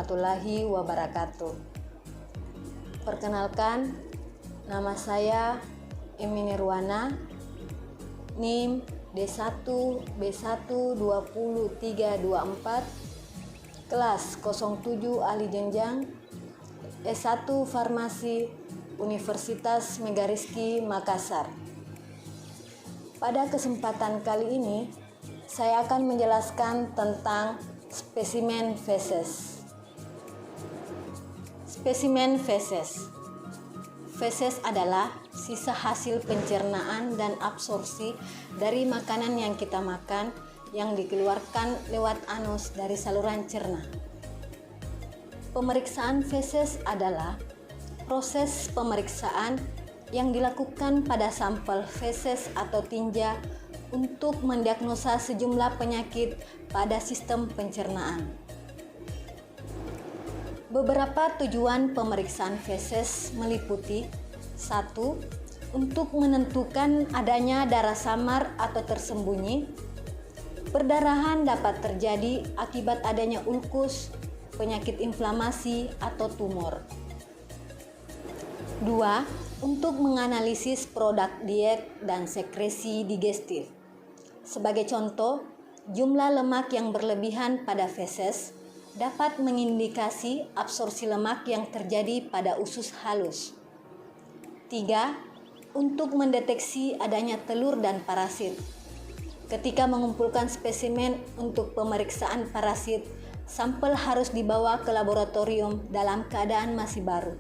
warahmatullahi wabarakatuh. Perkenalkan, nama saya Emi Nirwana, NIM D1 B1 20324, kelas 07 ahli jenjang S1 Farmasi Universitas Megarizky Makassar. Pada kesempatan kali ini, saya akan menjelaskan tentang spesimen feses. Spesimen feses. Feses adalah sisa hasil pencernaan dan absorpsi dari makanan yang kita makan yang dikeluarkan lewat anus dari saluran cerna. Pemeriksaan feses adalah proses pemeriksaan yang dilakukan pada sampel feses atau tinja untuk mendiagnosa sejumlah penyakit pada sistem pencernaan. Beberapa tujuan pemeriksaan feses meliputi: 1. Untuk menentukan adanya darah samar atau tersembunyi. Perdarahan dapat terjadi akibat adanya ulkus, penyakit inflamasi, atau tumor. 2. Untuk menganalisis produk diet dan sekresi digestif. Sebagai contoh, jumlah lemak yang berlebihan pada feses dapat mengindikasi absorpsi lemak yang terjadi pada usus halus. 3. Untuk mendeteksi adanya telur dan parasit. Ketika mengumpulkan spesimen untuk pemeriksaan parasit, sampel harus dibawa ke laboratorium dalam keadaan masih baru.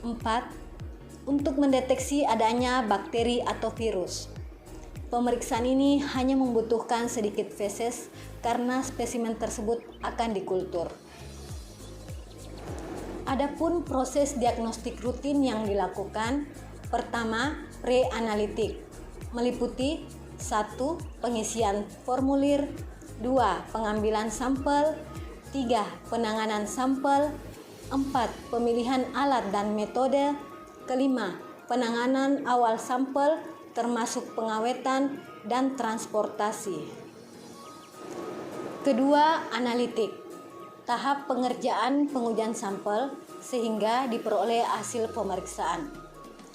4. Untuk mendeteksi adanya bakteri atau virus. Pemeriksaan ini hanya membutuhkan sedikit feses karena spesimen tersebut akan dikultur. Adapun proses diagnostik rutin yang dilakukan, pertama, pre-analitik, meliputi 1. Pengisian formulir, 2. Pengambilan sampel, 3. Penanganan sampel, 4. Pemilihan alat dan metode, kelima, penanganan awal sampel termasuk pengawetan dan transportasi. Kedua, analitik, tahap pengerjaan pengujian sampel sehingga diperoleh hasil pemeriksaan.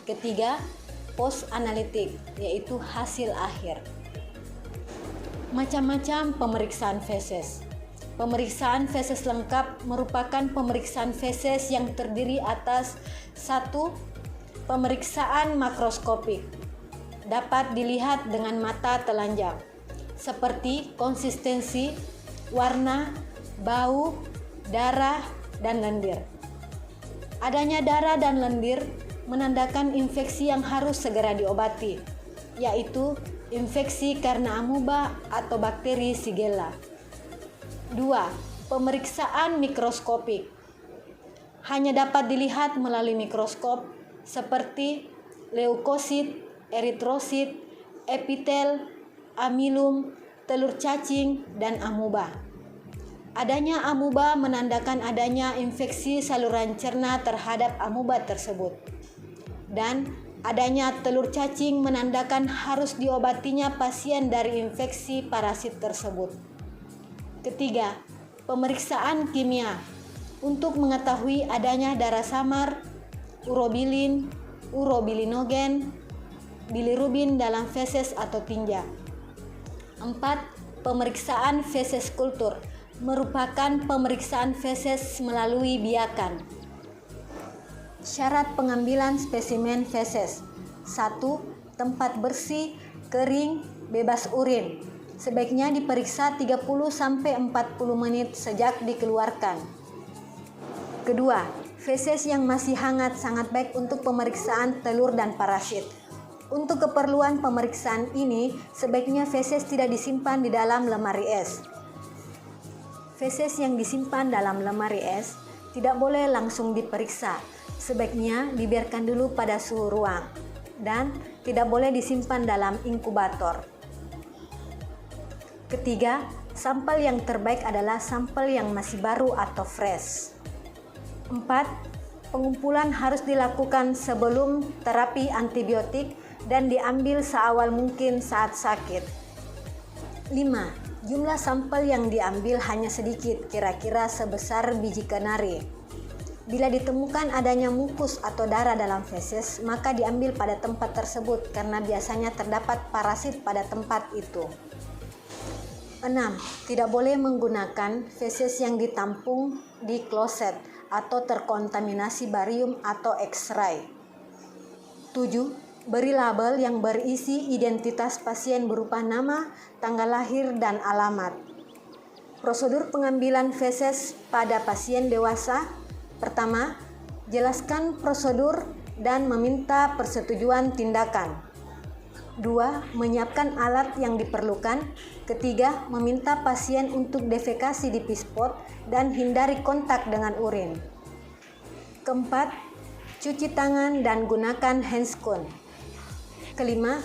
Ketiga, post analitik, yaitu hasil akhir. Macam-macam pemeriksaan feses. Pemeriksaan feses lengkap merupakan pemeriksaan feses yang terdiri atas 1. Pemeriksaan makroskopik. Dapat dilihat dengan mata telanjang, seperti konsistensi, warna, bau, darah, dan lendir. Adanya darah dan lendir menandakan infeksi yang harus segera diobati, yaitu infeksi karena amuba atau bakteri Shigella. 2. Pemeriksaan mikroskopik. Hanya dapat dilihat melalui mikroskop seperti leukosit, eritrosit, epitel, amilum, telur cacing, dan amuba. Adanya amuba menandakan adanya infeksi saluran cerna terhadap amuba tersebut. Dan adanya telur cacing menandakan harus diobatinya pasien dari infeksi parasit tersebut. Ketiga, pemeriksaan kimia untuk mengetahui adanya darah samar, urobilin, urobilinogen, bilirubin dalam feses atau tinja. 4. Pemeriksaan feses kultur merupakan pemeriksaan feses melalui biakan. Syarat pengambilan spesimen feses: 1. Tempat bersih, kering, bebas urin. Sebaiknya diperiksa 30-40 menit sejak dikeluarkan. Kedua, feses yang masih hangat sangat baik untuk pemeriksaan telur dan parasit. Untuk keperluan pemeriksaan ini, sebaiknya feses tidak disimpan di dalam lemari es. Feses yang disimpan dalam lemari es tidak boleh langsung diperiksa. Sebaiknya dibiarkan dulu pada suhu ruang dan tidak boleh disimpan dalam inkubator. Ketiga, sampel yang terbaik adalah sampel yang masih baru atau fresh. 4. Pengumpulan harus dilakukan sebelum terapi antibiotik dan diambil seawal mungkin saat sakit. 5. Jumlah sampel yang diambil hanya sedikit, kira-kira sebesar biji kenari. Bila ditemukan adanya mukus atau darah dalam feses, maka diambil pada tempat tersebut karena biasanya terdapat parasit pada tempat itu. 6. Tidak boleh menggunakan feses yang ditampung di kloset atau terkontaminasi barium atau X-ray. 7. Beri label yang berisi identitas pasien berupa nama, tanggal lahir, dan alamat. Prosedur pengambilan feses pada pasien dewasa. Pertama, jelaskan prosedur dan meminta persetujuan tindakan. 2. Menyiapkan alat yang diperlukan. Ketiga, meminta pasien untuk defekasi di pispot dan hindari kontak dengan urin. Keempat, cuci tangan dan gunakan handscoon. Kelima,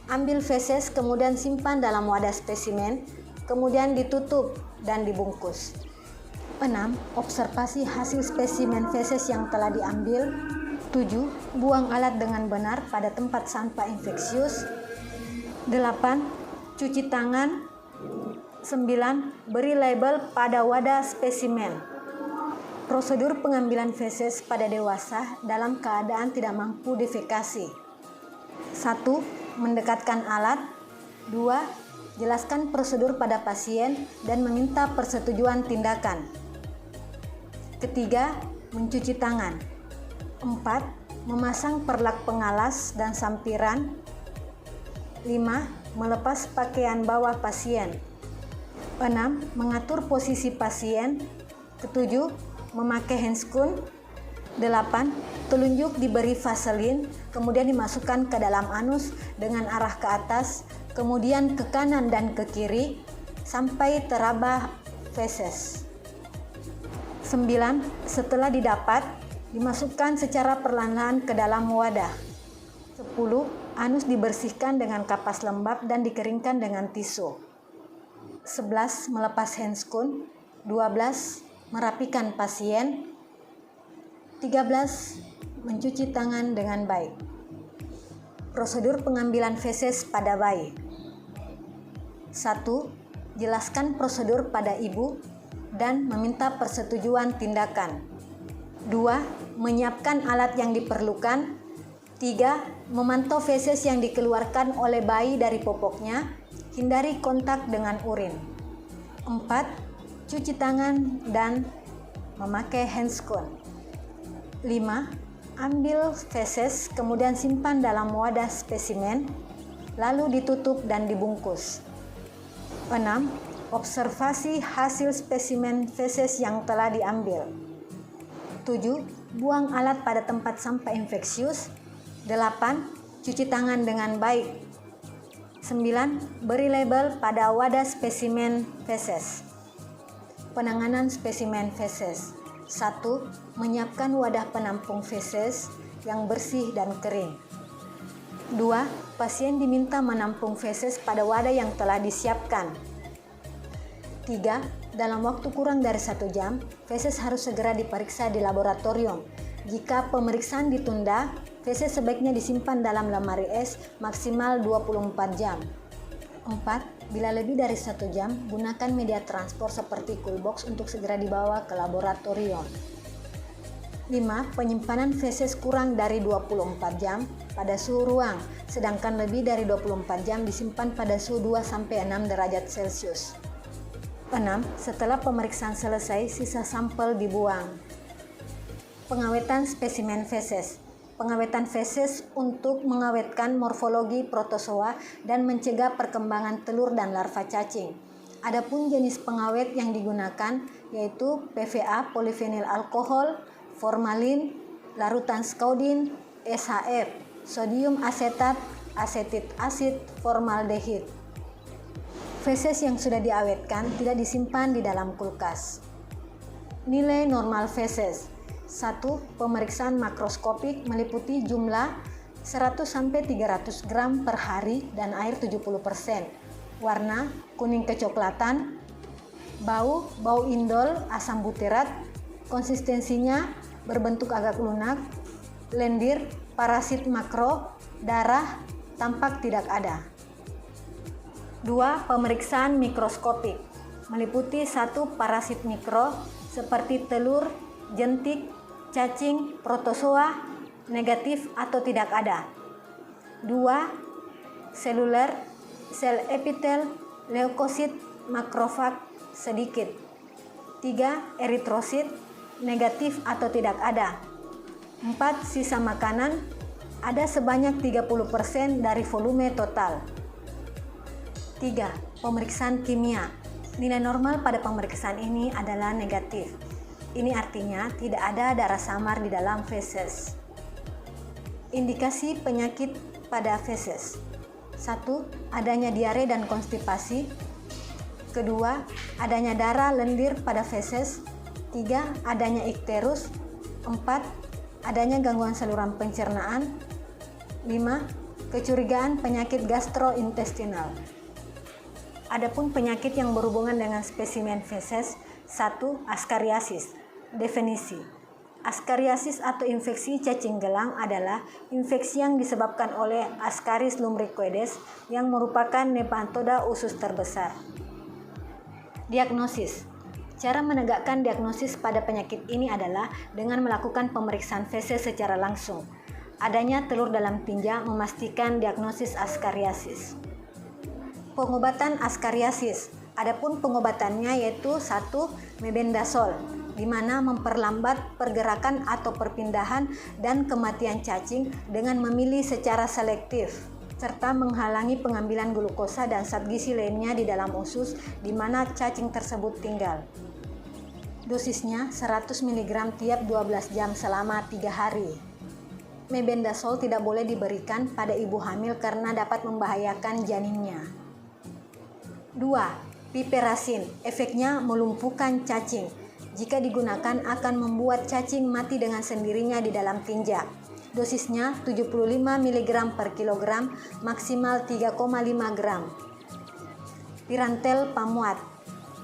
ambil feses kemudian simpan dalam wadah spesimen, kemudian ditutup dan dibungkus. 6. Observasi hasil spesimen feses yang telah diambil. 7. Buang alat dengan benar pada tempat sampah infeksius. 8. Cuci tangan. 9. Beri label pada wadah spesimen. Prosedur pengambilan feses pada dewasa dalam keadaan tidak mampu defekasi. 1. Mendekatkan alat. 2. Jelaskan prosedur pada pasien dan meminta persetujuan tindakan. Ketiga, mencuci tangan. 4. Memasang perlak pengalas dan sampiran. 5. Melepas pakaian bawah pasien. 6. Mengatur posisi pasien. 7. Memakai handscoon. 8. Telunjuk diberi vaselin, kemudian dimasukkan ke dalam anus dengan arah ke atas, kemudian ke kanan dan ke kiri, sampai teraba feses. 9. Setelah didapat, dimasukkan secara perlahan-lahan ke dalam wadah. 10. Anus dibersihkan dengan kapas lembab dan dikeringkan dengan tisu. 11. Melepas handscoon. 12. Merapikan pasien. 13. Mencuci tangan dengan baik. Prosedur pengambilan feses pada bayi. 1. Jelaskan prosedur pada ibu dan meminta persetujuan tindakan. 2. Menyiapkan alat yang diperlukan. 3. Memantau feses yang dikeluarkan oleh bayi dari popoknya. Hindari kontak dengan urin. 4. Cuci tangan dan memakai handscoon. 5. Ambil feses kemudian simpan dalam wadah spesimen, lalu ditutup dan dibungkus. 6. Observasi hasil spesimen feses yang telah diambil. 7. Buang alat pada tempat sampah infeksius. 8. Cuci tangan dengan baik. 9. Beri label pada wadah spesimen feses. Penanganan spesimen feses. 1. Menyiapkan wadah penampung feses yang bersih dan kering. 2. Pasien diminta menampung feses pada wadah yang telah disiapkan. 3. Dalam waktu kurang dari 1 jam, feses harus segera diperiksa di laboratorium. Jika pemeriksaan ditunda, feses sebaiknya disimpan dalam lemari es maksimal 24 jam. 4. Bila lebih dari 1 jam, gunakan media transport seperti coolbox untuk segera dibawa ke laboratorium. 5. Penyimpanan feses kurang dari 24 jam pada suhu ruang, sedangkan lebih dari 24 jam disimpan pada suhu 2-6 derajat Celcius. 6. Setelah pemeriksaan selesai, sisa sampel dibuang. Pengawetan spesimen feses. Pengawetan feses untuk mengawetkan morfologi protozoa dan mencegah perkembangan telur dan larva cacing. Adapun jenis pengawet yang digunakan yaitu PVA, polyvinyl alkohol, formalin, larutan skaudin, SHF, sodium asetat, asetik asid, formaldehid. Feses yang sudah diawetkan tidak disimpan di dalam kulkas. Nilai normal feses. 1. Pemeriksaan makroskopik meliputi jumlah 100-300 gram per hari dan air 70%. Warna kuning kecoklatan. Bau indol asam butirat. Konsistensinya berbentuk agak lunak. Lendir, parasit makro, darah tampak tidak ada. 2. Pemeriksaan mikroskopik meliputi 1. Parasit mikro seperti telur, jentik, cacing, protozoa, negatif atau tidak ada. 2. Seluler, sel epitel, leukosit, makrofag, sedikit. 3. Eritrosit, negatif atau tidak ada. 4. Sisa makanan, ada sebanyak 30% dari volume total. 3. Pemeriksaan kimia. Nilai normal pada pemeriksaan ini adalah negatif. Ini artinya tidak ada darah samar di dalam feses. Indikasi penyakit pada feses. 1. Adanya diare dan konstipasi. Kedua, adanya darah lendir pada feses. 3. Adanya ikterus. 4. Adanya gangguan saluran pencernaan. 5. Kecurigaan penyakit gastrointestinal. Adapun penyakit yang berhubungan dengan spesimen feses. 1. Askariasis. Definisi. Askariasis atau infeksi cacing gelang adalah infeksi yang disebabkan oleh Ascaris lumbricoides yang merupakan Nepmatoda usus terbesar. Diagnosis. Cara menegakkan diagnosis pada penyakit ini adalah dengan melakukan pemeriksaan feses secara langsung. Adanya telur dalam tinja memastikan diagnosis askariasis. Pengobatan askariasis. Adapun pengobatannya yaitu 1. Mebendazole, di mana memperlambat pergerakan atau perpindahan dan kematian cacing dengan memilih secara selektif, serta menghalangi pengambilan glukosa dan zat gizi lainnya di dalam usus di mana cacing tersebut tinggal. Dosisnya 100 mg tiap 12 jam selama 3 hari. Mebendazole tidak boleh diberikan pada ibu hamil karena dapat membahayakan janinnya. 2. Piperacin, efeknya melumpuhkan cacing. Jika digunakan akan membuat cacing mati dengan sendirinya di dalam tinja. Dosisnya 75 mg per kilogram, maksimal 3,5 gram. Pirantel pamuat,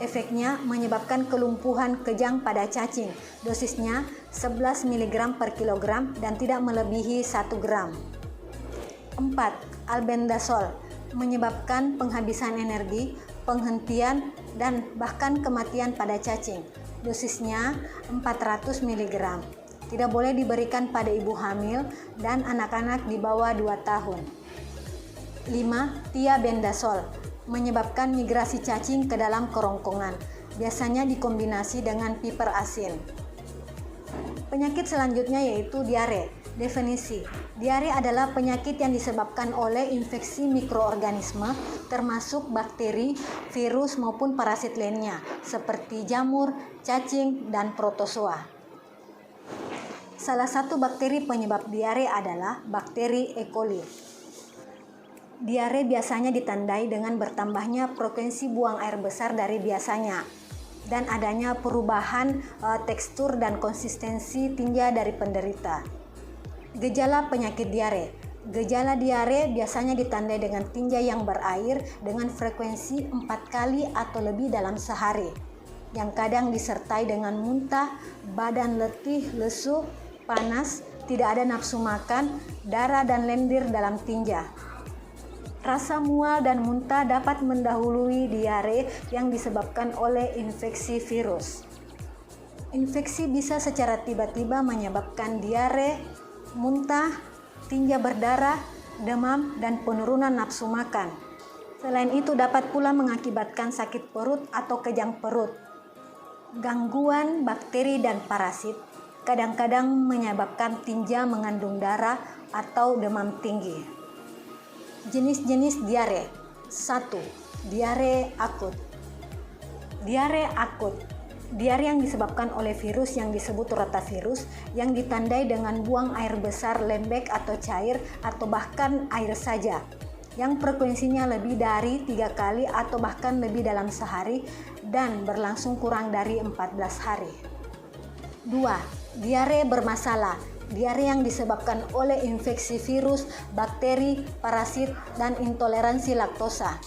efeknya menyebabkan kelumpuhan kejang pada cacing. Dosisnya 11 mg per kilogram dan tidak melebihi 1 gram. 4. Albendazole, menyebabkan penghabisan energi, penghentian, dan bahkan kematian pada cacing. Dosisnya 400 mg. Tidak boleh diberikan pada ibu hamil dan anak-anak di bawah 2 tahun. 5. Thiabendazole, menyebabkan migrasi cacing ke dalam kerongkongan. Biasanya dikombinasi dengan piperacin. Penyakit selanjutnya yaitu diare. Definisi. Diare adalah penyakit yang disebabkan oleh infeksi mikroorganisme termasuk bakteri, virus maupun parasit lainnya seperti jamur, cacing, dan protozoa. Salah satu bakteri penyebab diare adalah bakteri E. coli. Diare biasanya ditandai dengan bertambahnya frekuensi buang air besar dari biasanya dan adanya perubahan tekstur dan konsistensi tinja dari penderita. Gejala penyakit diare. Gejala diare biasanya ditandai dengan tinja yang berair dengan frekuensi 4 kali atau lebih dalam sehari, yang kadang disertai dengan muntah, badan letih, lesu, panas, tidak ada nafsu makan, darah dan lendir dalam tinja. Rasa mual dan muntah dapat mendahului diare yang disebabkan oleh infeksi virus. Infeksi bisa secara tiba-tiba menyebabkan diare, muntah, tinja berdarah, demam, dan penurunan nafsu makan. Selain itu dapat pula mengakibatkan sakit perut atau kejang perut. Gangguan bakteri dan parasit kadang-kadang menyebabkan tinja mengandung darah atau demam tinggi. Jenis-jenis diare. 1. Diare akut. Diare akut. Diare yang disebabkan oleh virus yang disebut rotavirus yang ditandai dengan buang air besar lembek atau cair atau bahkan air saja yang frekuensinya lebih dari 3 kali atau bahkan lebih dalam sehari dan berlangsung kurang dari 14 hari. 2. Diare bermasalah. Diare yang disebabkan oleh infeksi virus, bakteri, parasit, dan intoleransi laktosa.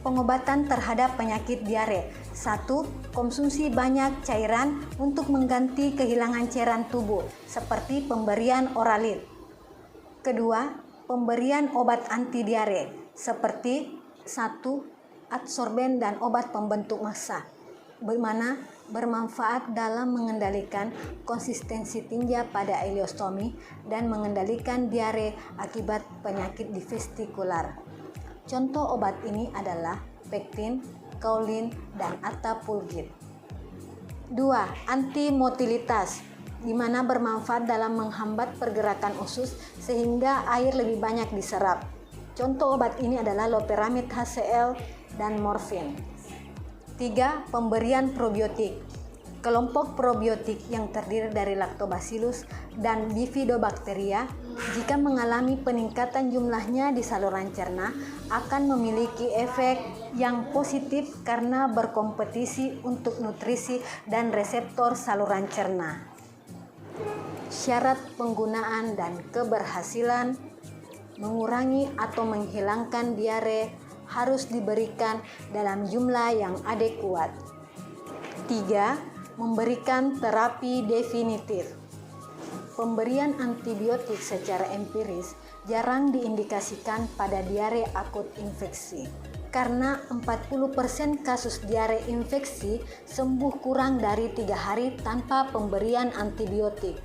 Pengobatan terhadap penyakit diare. 1. Konsumsi banyak cairan untuk mengganti kehilangan cairan tubuh, seperti pemberian oralit. Kedua, pemberian obat anti diare, seperti 1. Adsorben dan obat pembentuk massa, bagaimana bermanfaat dalam mengendalikan konsistensi tinja pada ileostomi dan mengendalikan diare akibat penyakit divestikular. Contoh obat ini adalah pektin, kaolin, dan atapulgit. 2. Antimotilitas, di mana bermanfaat dalam menghambat pergerakan usus sehingga air lebih banyak diserap. Contoh obat ini adalah loperamid HCl dan morfin. 3. Pemberian probiotik. Kelompok probiotik yang terdiri dari Lactobacillus dan Bifidobacteria jika mengalami peningkatan jumlahnya di saluran cerna akan memiliki efek yang positif karena berkompetisi untuk nutrisi dan reseptor saluran cerna. Syarat penggunaan dan keberhasilan: mengurangi atau menghilangkan diare harus diberikan dalam jumlah yang adekuat. 3. Memberikan terapi definitif. Pemberian antibiotik secara empiris jarang diindikasikan pada diare akut infeksi, karena 40% kasus diare infeksi sembuh kurang dari 3 hari tanpa pemberian antibiotik.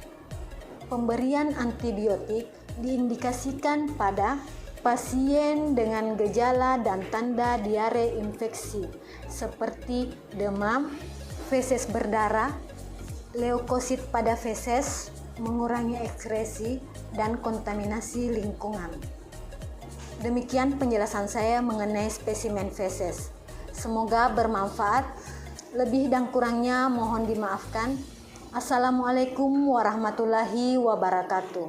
Pemberian antibiotik diindikasikan pada pasien dengan gejala dan tanda diare infeksi seperti demam, feses berdarah, leukosit pada feses, mengurangi ekskresi, dan kontaminasi lingkungan. Demikian penjelasan saya mengenai spesimen feses. Semoga bermanfaat. Lebih dan kurangnya mohon dimaafkan. Assalamualaikum warahmatullahi wabarakatuh.